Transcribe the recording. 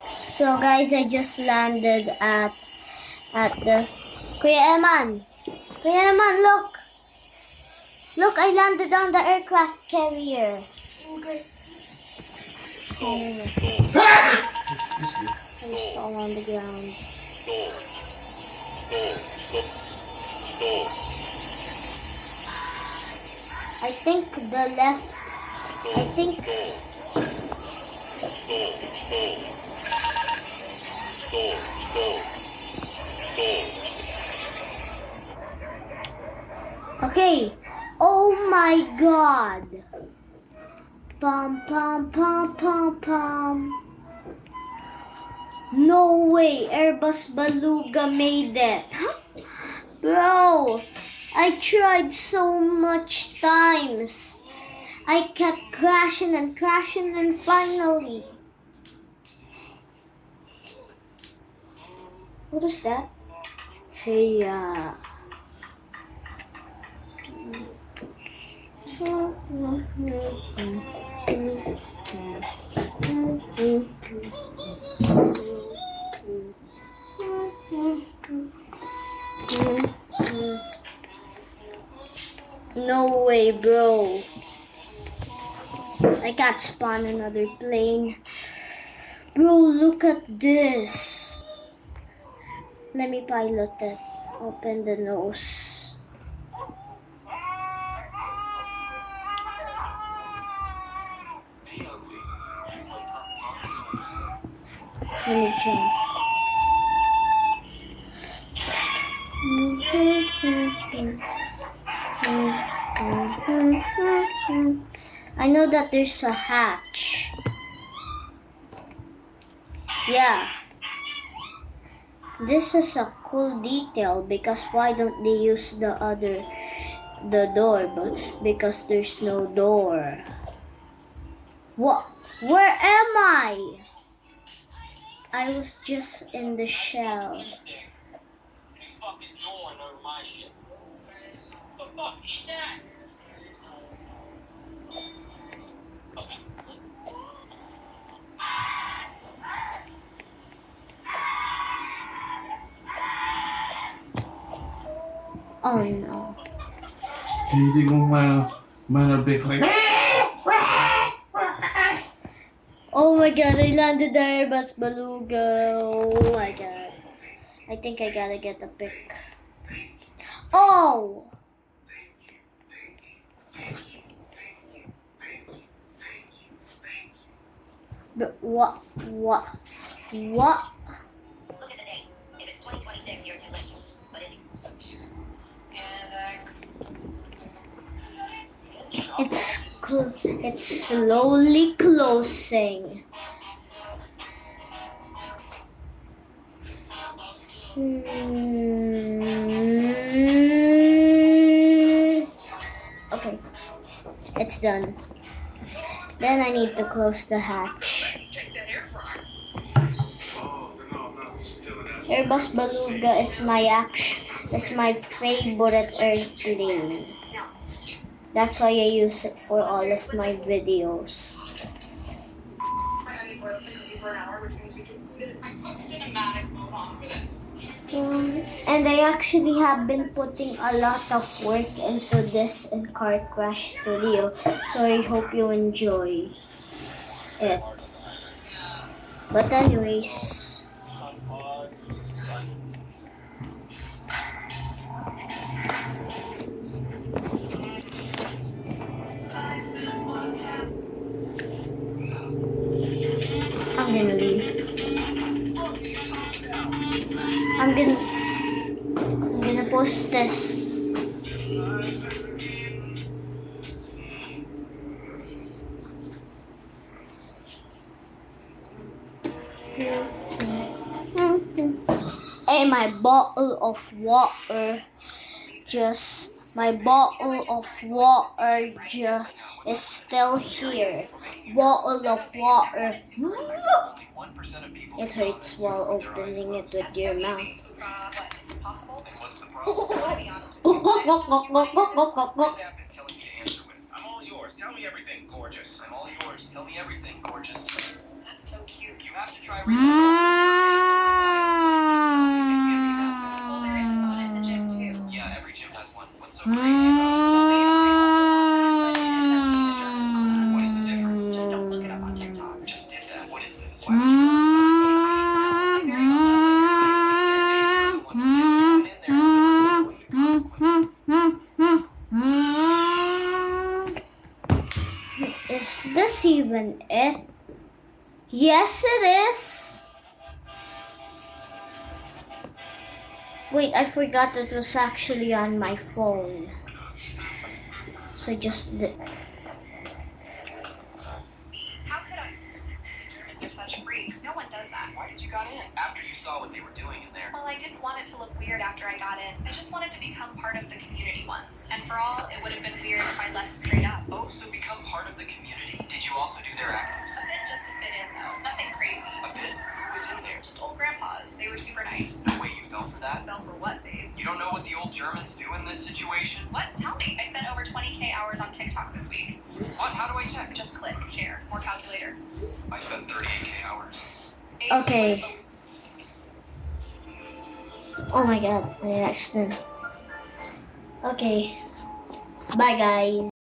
So guys, I just landed at the Kuya Eman. Kuya Eman, look! Look, I landed on the aircraft carrier. Okay. I just fall on the ground. I think the left. I think. Okay. Oh my God. Pum pum pum pum pum. No way, Airbus Beluga made it. Bro, I tried so much times. I kept crashing and crashing and finally. What is that? Hey, No way, bro. I can't spawn another plane. Bro, look at this. Let me pilot it. Open the nose. Let me jump. I know that there's a hatch. Yeah. This is a cool detail because why don't they use the door? But because there's no door. What? Where am I? I was just in the shell. Oh no. Hindi mo manabik like. Oh my God, I landed the Airbus Beluga. Oh my God. I think I gotta get a pic. Oh! But what? Look at the date. If it's 2026, you're too late. But if It's slowly closing. Okay, it's done. Then I need to close the hatch. Airbus Beluga is my favorite airplane. That's why I use it for all of my videos. And I actually have been putting a lot of work into this in Car Crash Studio, so I hope you enjoy it. But anyways, I'm gonna leave. I'm gonna post this. And my bottle of water is still here. Bottle of water. It hurts while opening it with your mouth. Tell me everything, gorgeous. I'm all yours. Tell me everything, gorgeous. that's so cute. You have to try Mm. Well, there is a sauna in the gym too. Yeah, every gym has one. What's so crazy about it? What is the difference? Just don't look it up on TikTok. Just did that. What is this? Why would you go Is this even it? Yes, it is. Wait, I forgot it was actually on my phone. So just How could I? Germans are such freaks. No one does that. Why did you got in? After you saw what they were doing in there. Well, I didn't want it to look weird after I got in. I just wanted to become part of the community once. And for all, it would have been weird if I left straight up. Oh, so become part of the community. Did you also do their actives? A bit just to fit in, though. Nothing crazy. A bit? Who was in there? Just old grandpas. They were super nice. No way you fell for that? Fell for what, babe? You don't know what the old Germans do in this situation? What? Tell me. I spent over 20K hours on TikTok this week. What? How do I check? Just click, share, more calculator. I spent 38K hours. okay. Oh my god, I accident. Okay. Bye guys.